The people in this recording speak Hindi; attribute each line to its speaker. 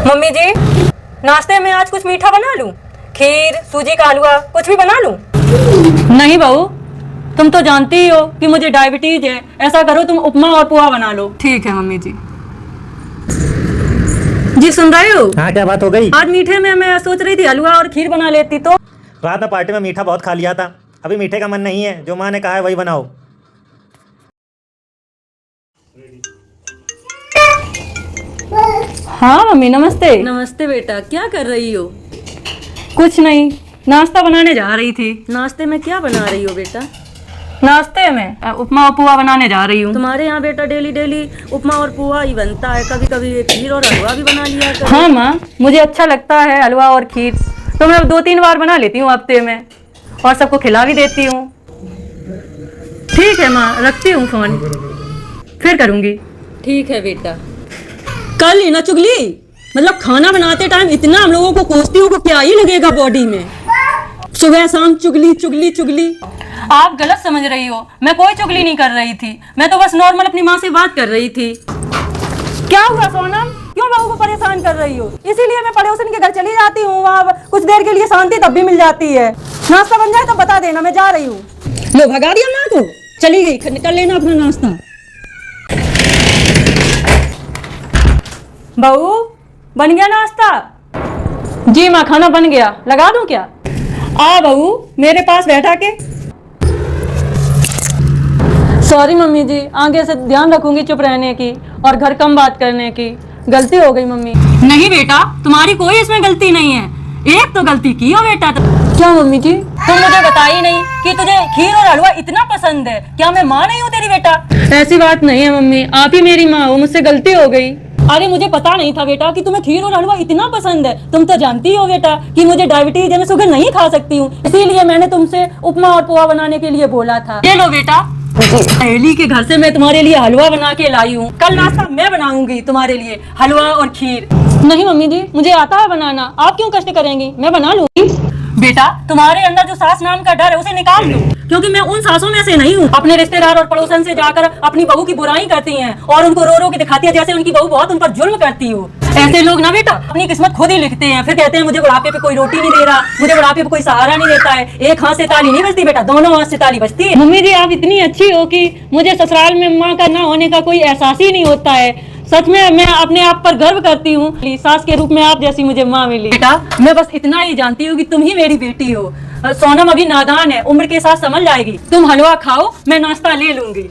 Speaker 1: मम्मी जी, नाश्ते में आज कुछ मीठा बना लूं? खीर, सूजी का हलवा, कुछ भी बना लूं?
Speaker 2: नहीं बहू, तुम तो जानती ही हो कि मुझे डायबिटीज है। ऐसा करो, तुम उपमा और पोहा बना लो।
Speaker 1: ठीक है मम्मी जी। जी सुन रहे हो?
Speaker 3: हाँ, क्या बात हो गई?
Speaker 2: आज मीठे में मैं सोच रही थी हलवा और खीर बना लेती तो।
Speaker 3: रात में पार्टी में मीठा बहुत खा लिया था, अभी मीठे का मन नहीं है। जो माँ ने कहा है वही बनाओ।
Speaker 2: हाँ मम्मी, नमस्ते।
Speaker 1: नमस्ते बेटा, क्या कर रही हो?
Speaker 2: कुछ नहीं, नाश्ता बनाने जा रही थी।
Speaker 1: नाश्ते में क्या बना रही हो बेटा?
Speaker 2: नाश्ते में उपमा और पोहा बनाने जा रही हूँ।
Speaker 1: तुम्हारे यहाँ बेटा डेली डेली उपमा और पोहा ही बनता है, कभी कभी खीर और हलवा भी बना लिया करो।
Speaker 2: हाँ माँ, मुझे अच्छा लगता है हलवा और खीर, तो मैं 2-3 बार बना लेती हूँ हफ्ते में, और सबको खिला भी देती हूँ। ठीक है माँ, रखती हूँ फोन, फिर करूँगी।
Speaker 1: ठीक है बेटा।
Speaker 2: कल ही ना चुगली, मतलब खाना बनाते टाइम इतना हम लोगों को कोसती हूँ, को क्या ही लगेगा बॉडी में। सुबह शाम चुगली चुगली चुगली। आप गलत समझ रही हो, मैं कोई चुगली नहीं कर रही थी, मैं तो बस नॉर्मल अपनी माँ से बात कर रही थी। क्या हुआ सोनम, क्यों बहू को परेशान कर रही हो? इसीलिए मैं पड़ोसन के घर चली जाती हूँ, वहाँ कुछ देर के लिए शांति तब भी मिल जाती है। नाश्ता बन जाए तो बता देना, मैं जा रही हूँ। लो भगा दिया माँ को, चली गई। कर लेना अपना नाश्ता। बहू, बन गया नाश्ता? जी माँ, खाना बन गया, लगा दूं क्या? आ बहू, मेरे पास बैठा के। सॉरी मम्मी जी, आगे से ध्यान रखूंगी चुप रहने की और घर कम बात करने की। गलती हो गई मम्मी। नहीं बेटा, तुम्हारी कोई इसमें गलती नहीं है, एक तो गलती की हो बेटा। क्या मम्मी जी? तुम मुझे बताई नहीं कि तुझे खीर और हलवा इतना पसंद है। क्या मैं माँ नहीं हूँ तेरी बेटा? ऐसी बात नहीं है मम्मी, आप ही मेरी माँ हो, मुझसे गलती हो गई। अरे मुझे पता नहीं था बेटा कि तुम्हें खीर और हलवा इतना पसंद है। तुम तो जानती हो बेटा कि मुझे डायबिटीज है, मैं शुगर नहीं खा सकती हूँ, इसीलिए मैंने तुमसे उपमा और पोहा बनाने के लिए बोला था। ये लो बेटा, सहेली के घर से मैं तुम्हारे लिए हलवा बना के लाई हूँ। कल नाश्ता मैं बनाऊंगी तुम्हारे लिए, हलवा और खीर। नहीं मम्मी जी, मुझे आता है बनाना, आप क्यों कष्ट करेंगी, मैं बना लूंगी। बेटा, तुम्हारे अंदर जो सास नाम का डर है उसे निकाल दो, क्योंकि मैं उन सासों में से नहीं हूँ। अपने रिश्तेदार और पड़ोसन से जाकर अपनी बहू की बुराई करती हैं और उनको रो रो के दिखाती है जैसे उनकी बहू बहुत उन पर जुल्म करती हो। ऐसे लोग ना बेटा अपनी किस्मत खुद ही लिखते हैं, फिर कहते हैं मुझे बुढ़ापे पे कोई रोटी नहीं दे रहा, मुझे बुढ़ापे पे कोई सहारा नहीं देता है। एक हाथ से ताली नहीं बजती बेटा, दोनों हाथ से ताली बजती है। मम्मी जी, आप इतनी अच्छी हो कि मुझे ससुराल में माँ का ना होने का कोई एहसास ही नहीं होता है। सच में मैं अपने आप पर गर्व करती हूँ, सास के रूप में आप जैसी मुझे माँ मिली। बेटा, मैं बस इतना ही जानती हूँ कि तुम ही मेरी बेटी हो। सोनम अभी नादान है, उम्र के साथ समझ जाएगी। तुम हलवा खाओ, मैं नाश्ता ले लूंगी।